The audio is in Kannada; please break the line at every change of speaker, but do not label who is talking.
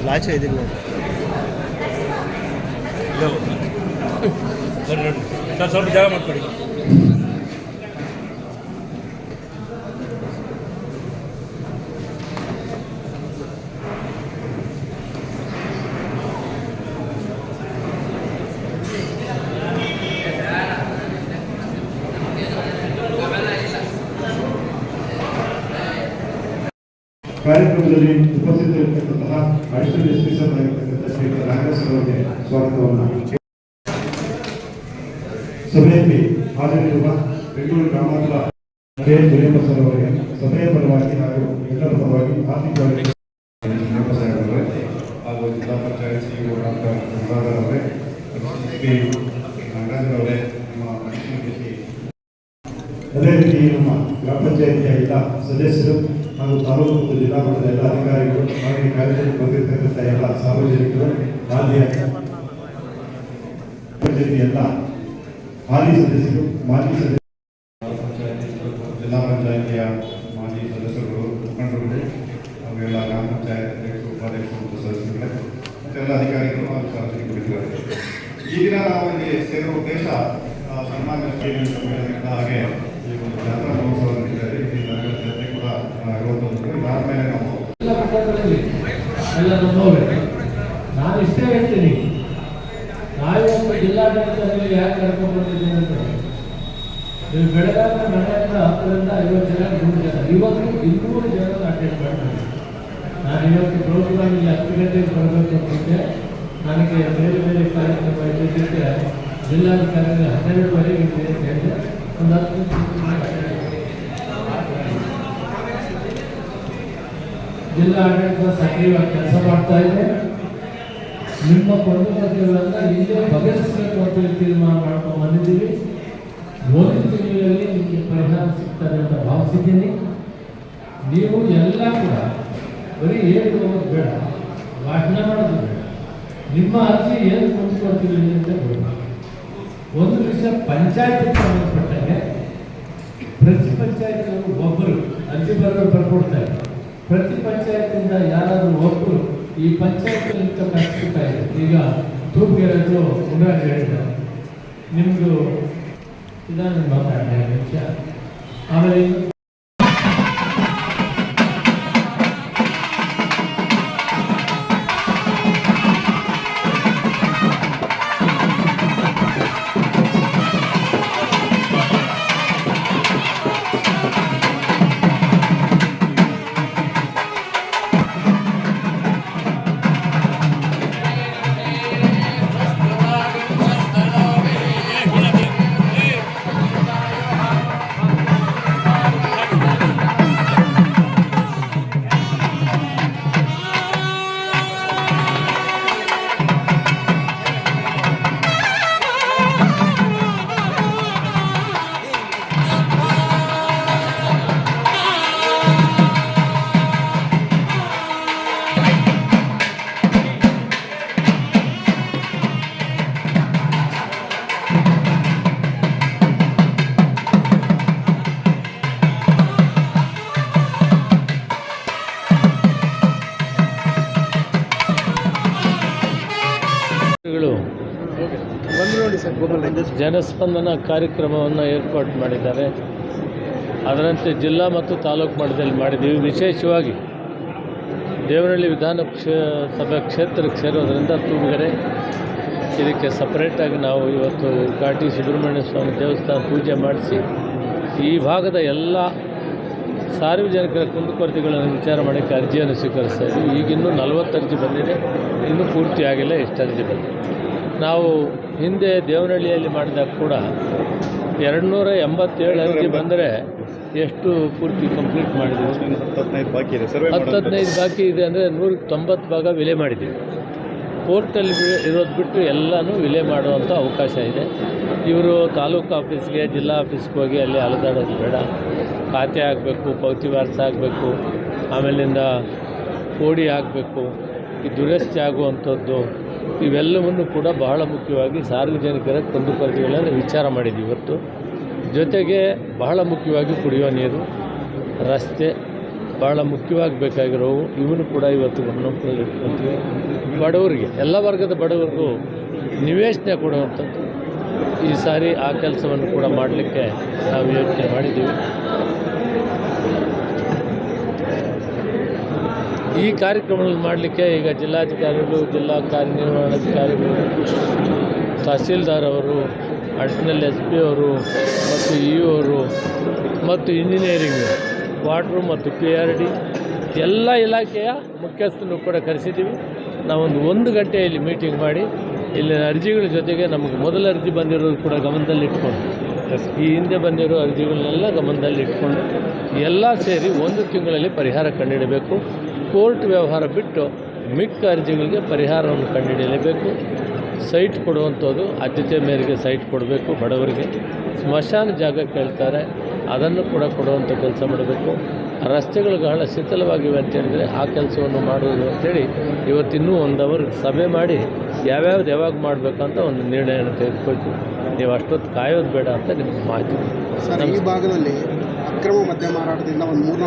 ಲಾಚೆ ಇದಿಲ್ಲ
ಸರ್ ಸ್ವಲ್ಪ ಜಾಗ ಮಾಡ್ಕೊಡಿ.
ಕಾರ್ಯಕ್ರಮದಲ್ಲಿ ಉಪಸ್ಥಿತರಿರತಕ್ಕಂತಹ ಅಡಿಷನಲ್ ಎಸ್ ಪಿ ಸರ್ ಆಗಿರ್ತಕ್ಕಂಥ ಶ್ರೀ ನಾಗೇಶ್ ಅವರಿಗೆ ಸ್ವಾಗತವನ್ನು. ಸಭೆಯಲ್ಲಿ ಹಾಜರಿರುವ ಬೆಂಗಳೂರು ಗ್ರಾಮಾಂತರ ಜಯಪ್ಪ ಸರ್ ಅವರಿಗೆ ಸಭೆಯ ಪರವಾಗಿ ಹಾಗೂ ಎಲ್ಲರ ಪರವಾಗಿ ಆರ್ಥಿಕವಾಗಿ ಜಯಪ್ಪ ಸಾಹೇಬ್ ಅವರೇ ಹಾಗೂ ಜಿಲ್ಲಾ ಪಂಚಾಯತ್ ಸಿಇಒ ಡಾಕ್ಟರ್ ಗಂಗಾಧರ್ ಅವರೇ, ಎಸ್ಪಿ ನಾಗರಾಜರವರೇ, ನಮ್ಮ ಅದೇ ರೀತಿ ನಮ್ಮ ಗ್ರಾಮ ಪಂಚಾಯತಿಯ ಎಲ್ಲ ಸದಸ್ಯರು ಹಾಗೂ ತಾಲೂಕು ಮತ್ತು ಜಿಲ್ಲಾ ಮಟ್ಟದ ಎಲ್ಲ ಅಧಿಕಾರಿಗಳು ಹಾಗೆ ಕಾರ್ಯದಲ್ಲಿ ಬಂದಿರತಕ್ಕಂಥ ಎಲ್ಲ ಸಾರ್ವಜನಿಕರು, ಮಾಜಿ ಎಲ್ಲ ಹಾಲಿ ಸದಸ್ಯರು, ಮಾಜಿ ಸದಸ್ಯರು, ಜಿಲ್ಲಾ ಪಂಚಾಯತಿಯ ಮಾಜಿ ಸದಸ್ಯರುಗಳು, ಮುಖಂಡರುಗಳು ಹಾಗೂ ಎಲ್ಲ ಗ್ರಾಮ ಪಂಚಾಯತ್ ಅಧ್ಯಕ್ಷರು, ಉಪಾಧ್ಯಕ್ಷರು ಮತ್ತು ಸದಸ್ಯರುಗಳೇ ಮತ್ತೆಲ್ಲ ಅಧಿಕಾರಿಗಳು ಹಾಗೂ ಸಾರ್ವಜನಿಕರಿದ್ದಾರೆ. ಈ ದಿನ ನಾವು ಇಲ್ಲಿ ಸೇರುವ ಉದ್ದೇಶ ಸನ್ಮಾನ್ಯ ಸಮ್ಮೇಳನದ ಹಾಗೆ ಈ ಒಂದು ಜಾತ್ರಾ ಮಹೋತ್ಸವ ನಡೀತಾರೆ. ಈ ಜೊತೆ ಕೂಡ ಇರುವಂಥದ್ದು ಇದಾದ ಮೇಲೆ ನಾವು
ಎಲ್ಲ ನೋಡಬೇಕು. ನಾನು ಇಷ್ಟೇ ಹೇಳ್ತೀನಿ, ನಾವೊಬ್ಬ ಜಿಲ್ಲಾಡಳಿತದಲ್ಲಿ ಯಾಕೆ ಕರ್ಕೊಂಡ್ಬಂದಿದ್ದೀನಿ ಅಂದರೆ ನೀವು ಬೆಳಗಾವಿ ಮನೆ ಹತ್ರ 10ರಿಂದ 50 ಜನ 100 ಜನ ಇವತ್ತು 200 ಜನ ಅಟೆಂಡ್ ಮಾಡ್ತಾರೆ. ನಾನು ಇವತ್ತು ಪ್ರೋಗ್ರಾಮಿಗೆ 10 ಗಂಟೆಗೆ ಬರಬೇಕು ಅಂತಿದ್ದೆ. ನನಗೆ ಬೇರೆ ಬೇರೆ ಕಾರ್ಯಕ್ರಮ ಇದ್ದಿದ್ದಕ್ಕೆ ಜಿಲ್ಲಾಧಿಕಾರಿಗಳು 12ವರೆಗೆ ಇದೆ ಅಂತ ಹೇಳಿದೆ. ಒಂದು 10 ಜಿಲ್ಲಾ ಆಡಳಿತ ಸಕ್ರಿಯವಾಗಿ ಕೆಲಸ ಮಾಡ್ತಾ ಇದೆ. ನಿಮ್ಮ ಕೊಂಡುಕೊರತೆಗಳನ್ನು ಇಲ್ಲೇ ಬಗೆಹರಿಸಬೇಕು ಅಂತ ತೀರ್ಮಾನ ಮಾಡ್ಕೊಂಡು ಬಂದಿದ್ದೀವಿ. 1 ತಿಂಗಳಲ್ಲಿ ನಿಮಗೆ ಪರಿಹಾರ ಸಿಗ್ತದೆ ಅಂತ ಭಾವಿಸಿದ್ದೀನಿ. ನೀವು ಎಲ್ಲ ಕೂಡ ಬರೀ ಹೇಳಿ ಹೋಗೋದು ಬೇಡ, ಭಾಷಣ ಮಾಡೋದು ಬೇಡ. ನಿಮ್ಮ ಅರ್ಜಿ ಏನು ಕೊಂಡುಕೊಡ್ತೀವಿ ಅಂತ ಬೇಡ. ಒಂದು ವಿಷಯ, ಪಂಚಾಯತಿಗೆ ಸಂಬಂಧಪಟ್ಟಂಗೆ ಪ್ರತಿ ಪಂಚಾಯತ್ಗಳು ಒಬ್ಬರು ಅರ್ಜಿ ಬರೋರು ಬರ್ಕೊಡ್ತಾರೆ. ಪ್ರತಿ ಪಂಚಾಯತಿಂದ ಯಾರಾದರೂ ಒಬ್ಬರು ಈ ಪಂಚಾಯತ್ ಕಷ್ಟ ಇದೆ. ಈಗ ತೂಪ್ಗೆರೆದು ಉಂಡಾಗಿ ಹೇಳಿದ್ದಾರೆ, ನಿಮ್ಮದು ಇದನ್ನು ಮಾತಾಡಿದ ವಿಷಯ. ಆಮೇಲೆ ಜನಸ್ಪಂದನ ಕಾರ್ಯಕ್ರಮವನ್ನು ಏರ್ಪಾಡು ಮಾಡಿದ್ದಾರೆ. ಅದರಂತೆ ಜಿಲ್ಲಾ ಮತ್ತು ತಾಲೂಕು ಮಟ್ಟದಲ್ಲಿ ಮಾಡಿದ್ದೀವಿ. ವಿಶೇಷವಾಗಿ ದೇವನಹಳ್ಳಿ ವಿಧಾನಸಭಾ ಕ್ಷೇತ್ರಕ್ಕೆ ಸೇರೋದರಿಂದ ತೂಗುಗೆರೆ ಇದಕ್ಕೆ ಸಪ್ರೇಟಾಗಿ ನಾವು ಇವತ್ತು ಘಾಟಿ ಸುಬ್ರಹ್ಮಣ್ಯ ಸ್ವಾಮಿ ದೇವಸ್ಥಾನ ಪೂಜೆ ಮಾಡಿಸಿ ಈ ಭಾಗದ ಎಲ್ಲ ಸಾರ್ವಜನಿಕರ ಕುಂದುಕೊರತೆಗಳನ್ನು ವಿಚಾರ ಮಾಡೋಕ್ಕೆ ಅರ್ಜಿಯನ್ನು ಸ್ವೀಕರಿಸ್ತಾ ಇದ್ದೀವಿ. ಈಗಿನ್ನೂ 40 ಅರ್ಜಿ ಬಂದಿದೆ, ಇನ್ನೂ ಪೂರ್ತಿ ಆಗಿಲ್ಲ. ಎಷ್ಟು ಅರ್ಜಿ ಬಂದಿದೆ? ನಾವು ಹಿಂದೆ ದೇವನಹಳ್ಳಿಯಲ್ಲಿ ಮಾಡಿದಾಗ ಕೂಡ 287 ಅರ್ಜಿ ಬಂದರೆ ಎಷ್ಟು ಪೂರ್ತಿ ಕಂಪ್ಲೀಟ್ ಮಾಡಿದ್ದೀವಿ?
15 ಬಾಕಿ ಇದೆ.
15 ಬಾಕಿ ಇದೆ ಅಂದರೆ 190 ಭಾಗ ವಿಲೆ ಮಾಡಿದ್ದೀವಿ. ಕೋರ್ಟಲ್ಲಿ ಇರೋದು ಬಿಟ್ಟು ಎಲ್ಲನೂ ವಿಲೆ ಮಾಡುವಂಥ ಅವಕಾಶ ಇದೆ. ಇವರು ತಾಲೂಕು ಆಫೀಸ್ಗೆ, ಜಿಲ್ಲಾ ಆಫೀಸ್ಗೆ ಹೋಗಿ ಅಲ್ಲಿ ಅಲೆದಾಡೋದು ಬೇಡ. ಖಾತೆ ಆಗಬೇಕು, ಪೌತಿ ವಾರಸ ಆಗಬೇಕು, ಆಮೇಲಿಂದ ಕೋಡಿ ಆಗಬೇಕು, ಈ ದುರಸ್ತಿ ಆಗುವಂಥದ್ದು ಇವೆಲ್ಲವನ್ನು ಕೂಡ ಬಹಳ ಮುಖ್ಯವಾಗಿ ಸಾರ್ವಜನಿಕರ ಕುಂದುಕೊರತೆಗಳನ್ನು ವಿಚಾರ ಮಾಡಿದ್ದೀವಿ ಇವತ್ತು. ಜೊತೆಗೆ ಬಹಳ ಮುಖ್ಯವಾಗಿ ಕುಡಿಯುವ ನೀರು, ರಸ್ತೆ, ಭಾಳ ಮುಖ್ಯವಾಗಿ ಬೇಕಾಗಿರೋವು ಇವನು ಕೂಡ ಇವತ್ತು ಗಮನದಲ್ಲಿ ಇಟ್ಕೊಳ್ತೀವಿ. ಬಡವರಿಗೆ ಎಲ್ಲ ವರ್ಗದ ಬಡವರಿಗೂ ನಿವೇಶನ ಕೊಡುವಂಥದ್ದು ಈ ಸಾರಿ ಆ ಕೆಲಸವನ್ನು ಕೂಡ ಮಾಡಲಿಕ್ಕೆ ನಾವು ಯೋಚನೆ ಮಾಡಿದ್ದೀವಿ. ಈ ಕಾರ್ಯಕ್ರಮಗಳನ್ನು ಮಾಡಲಿಕ್ಕೆ ಈಗ ಜಿಲ್ಲಾಧಿಕಾರಿಗಳು, ಜಿಲ್ಲಾ ಕಾರ್ಯನಿರ್ವಹಣಾಧಿಕಾರಿಗಳು, ತಹಸೀಲ್ದಾರ್ ಅವರು, ಅಡಿಷನಲ್ SP ಅವರು ಮತ್ತು EO ಅವರು ಮತ್ತು ಇಂಜಿನಿಯರಿಂಗ್, ವಾಟ್ರು ಮತ್ತು PRD ಎಲ್ಲ ಇಲಾಖೆಯ ಮುಖ್ಯಸ್ಥರನ್ನು ಕೂಡ ಕರೆಸಿದ್ದೀವಿ. ನಾವೊಂದು 1 ಗಂಟೆ ಇಲ್ಲಿ ಮೀಟಿಂಗ್ ಮಾಡಿ ಇಲ್ಲಿನ ಅರ್ಜಿಗಳ ಜೊತೆಗೆ ನಮಗೆ ಮೊದಲ ಅರ್ಜಿ ಬಂದಿರೋದು ಕೂಡ ಗಮನದಲ್ಲಿಟ್ಕೊಂಡು, ಈ ಹಿಂದೆ ಬಂದಿರೋ ಅರ್ಜಿಗಳನ್ನೆಲ್ಲ ಗಮನದಲ್ಲಿಟ್ಕೊಂಡು ಎಲ್ಲ ಸೇರಿ 1 ತಿಂಗಳಲ್ಲಿ ಪರಿಹಾರ ಕಂಡುಹಿಡಬೇಕು. ಕೋರ್ಟ್ ವ್ಯವಹಾರ ಬಿಟ್ಟು ಮಿಕ್ಕ ಅರ್ಜಿಗಳಿಗೆ ಪರಿಹಾರವನ್ನು ಕಂಡುಹಿಡಿಯಲೇಬೇಕು. ಸೈಟ್ ಕೊಡುವಂಥದ್ದು ಆದ್ಯತೆ ಮೇರೆಗೆ ಸೈಟ್ ಕೊಡಬೇಕು. ಬಡವರಿಗೆ ಸ್ಮಶಾನ ಜಾಗ ಕೇಳ್ತಾರೆ, ಅದನ್ನು ಕೂಡ ಕೊಡುವಂಥ ಕೆಲಸ ಮಾಡಬೇಕು. ರಸ್ತೆಗಳು ಬಹಳ ಶಿಥಿಲವಾಗಿವೆ ಅಂತೇಳಿದರೆ ಆ ಕೆಲಸವನ್ನು ಮಾಡುವುದು ಅಂತೇಳಿ ಇವತ್ತಿನ್ನೂ 1 ಅವರ್ ಸಭೆ ಮಾಡಿ ಯಾವ್ಯಾವ್ದು ಯಾವಾಗ ಮಾಡಬೇಕು ಅಂತ ಒಂದು ನಿರ್ಣಯವನ್ನು ತೆಗೆದುಕೊಳ್ತೀವಿ. ನೀವು ಅಷ್ಟೊತ್ತು ಕಾಯೋದು ಬೇಡ ಅಂತ ನಿಮಗೆ ಮಾಹಿತಿ.
ಸರ್, ಈ ಭಾಗದಲ್ಲಿ ಅಕ್ರಮ ಮದ್ಯ ಮಾರಾಟದಿಂದ ಒಂದು 3-4